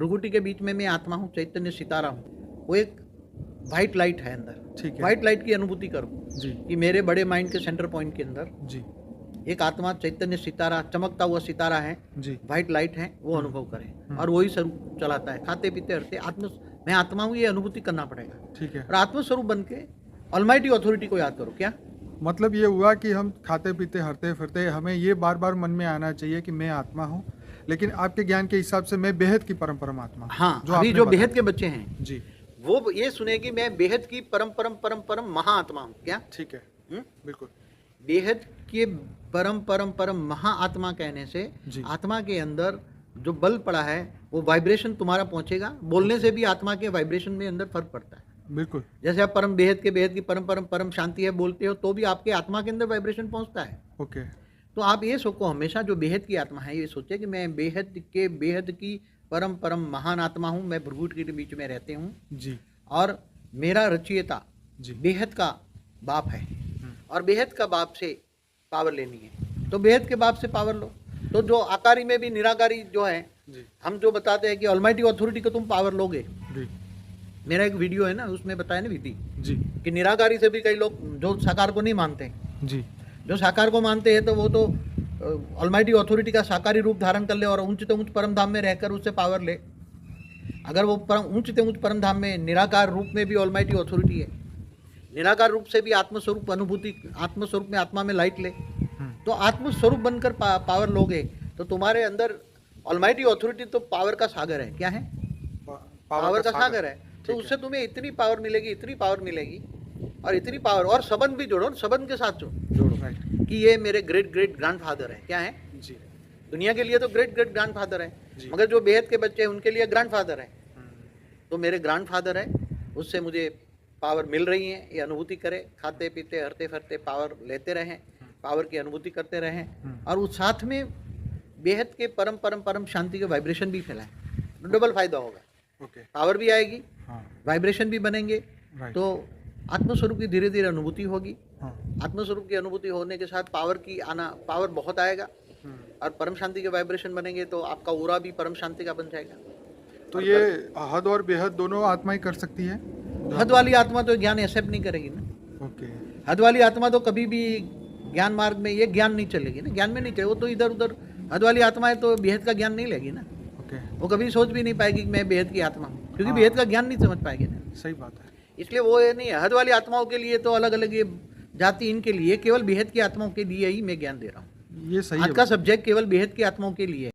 भ्रुकुटी के बीच में मैं आत्मा हूँ, चैतन्य सितारा हूँ, वो एक वाइट लाइट है अंदर। ठीक है। वाइट लाइट की अनुभूति करो जी कि मेरे बड़े माइंड के सेंटर पॉइंट के अंदर जी एक आत्मा चैतन्य सितारा, चमकता हुआ सितारा है, जी वाइट लाइट है, वो अनुभव करें और वही स्वरूप चलाता है। खाते पीते हरते मैं आत्मा हूँ, ये अनुभूति करना पड़ेगा। ठीक है। और आत्मस्वरूप बन के ऑलमाइटी अथॉरिटी को याद करो। क्या मतलब ये हुआ कि हम खाते पीते हरते फिरते हमें ये बार बार मन में आना चाहिए कि मैं आत्मा हूँ, लेकिन आपके ज्ञान के हिसाब से मैं बेहद की परम परमात्मा हूँ। हाँ, अभी आपने जो बताया। बेहद के बच्चे हैं जी वो ये सुने कि मैं बेहद की परम परम परम परम महाआत्मा हूँ। क्या ठीक है। बिल्कुल। बेहद के परम परम परम महाआत्मा कहने से जी। आत्मा के अंदर जो बल पड़ा है वो वाइब्रेशन तुम्हारा पहुंचेगा। बोलने से भी आत्मा के वाइब्रेशन में अंदर फर्क पड़ता है। बिल्कुल। जैसे आप परम बेहद की परम परम परम शांति है बोलते हो तो भी आपके आत्मा के अंदर वाइब्रेशन पहुंचता है। ओके। तो आप ये सोचो हमेशा, जो बेहद की आत्मा है ये सोचे कि मैं बेहद की परम परम महान आत्मा हूँ, मैं भ्रुकुटी के बीच में रहते हूँ जी और मेरा रचयिता जी। बेहद का बाप है और बेहद का बाप से पावर लेनी है तो बेहद के बाप से पावर लो। तो जो आकारी में भी निराकारी जो है, जी हम जो बताते हैं कि ऑलमाइटी अथॉरिटी को तुम पावर लोगे। जी मेरा एक वीडियो है ना, उसमें बताया ना विधि जी कि निराकारी से भी कई लोग जो साकार को नहीं मानते हैं, जी जो साकार को मानते हैं तो वो तो ऑलमाइटी अथॉरिटी का साकारी रूप धारण कर ले और ऊंच से ऊंच परम धाम में रहकर उससे पावर ले। अगर वो ऊंच से ऊंच परम धाम में निराकार रूप में भी ऑलमाइटी अथॉरिटी है, निराकार रूप से भी आत्मस्वरूप अनुभूति, आत्मस्वरूप में आत्मा में लाइट ले, तो आत्मस्वरूप बनकर पावर लोगे तो तुम्हारे अंदर ऑलमाइटी अथॉरिटी तो पावर का सागर है। क्या है? पावर का सागर है। तो उससे तुम्हें इतनी पावर मिलेगी, इतनी पावर मिलेगी और इतनी पावर, और संबंध भी जोड़ो, संबंध के साथ जोड़ो कि ये मेरे ग्रेट ग्रेट ग्रैंडफादर है। क्या है? जी। दुनिया के लिए तो ग्रेट ग्रेट ग्रैंडफादर है, जी। मगर जो बेहद के बच्चे हैं उनके लिए ग्रैंडफादर है। तो मेरे ग्रैंडफादर है, उससे मुझे पावर मिल रही है, ये अनुभूति करें। खाते पीते हरते फरते पावर लेते रहें, पावर की अनुभूति करते रहें और उस साथ में बेहद के परम परम परम शांति के वाइब्रेशन भी फैलाएं। डबल फायदा होगा। ओके। पावर भी आएगी, हाँ वाइब्रेशन भी बनेंगे, राइट। तो आत्मस्वरूप की धीरे धीरे अनुभूति होगी। हाँ आत्मस्वरूप की अनुभूति होने के साथ पावर बहुत आएगा और परम शांति के वाइब्रेशन बनेंगे तो आपका ऑरा भी परम शांति का बन जाएगा। तो ये हद और बेहद दोनों आत्मा ही कर सकती है। हद वाली आत्मा तो ज्ञान एक्सेप्ट नहीं करेगी ना। ओके। हद वाली आत्मा तो कभी भी ज्ञान मार्ग में ये ज्ञान नहीं चलेगी ना, ज्ञान में नहीं चले वो तो इधर उधर। हद वाली आत्मा है तो बेहद का ज्ञान नहीं लेगी ना, ओके। वो कभी सोच भी नहीं पाएगी कि मैं बेहद की आत्मा हूँ, क्योंकि हाँ। बेहद का ज्ञान नहीं समझ पाएगी ना। सही बात है। इसलिए वो ये नहीं है। हद वाली आत्माओं के लिए तो अलग अलग ये जाति, इनके लिए केवल बेहद की आत्माओं के लिए ही मैं ज्ञान दे रहा हूँ। ये सही आज है। का सब्जेक्ट केवल बेहद की आत्माओं के लिए है।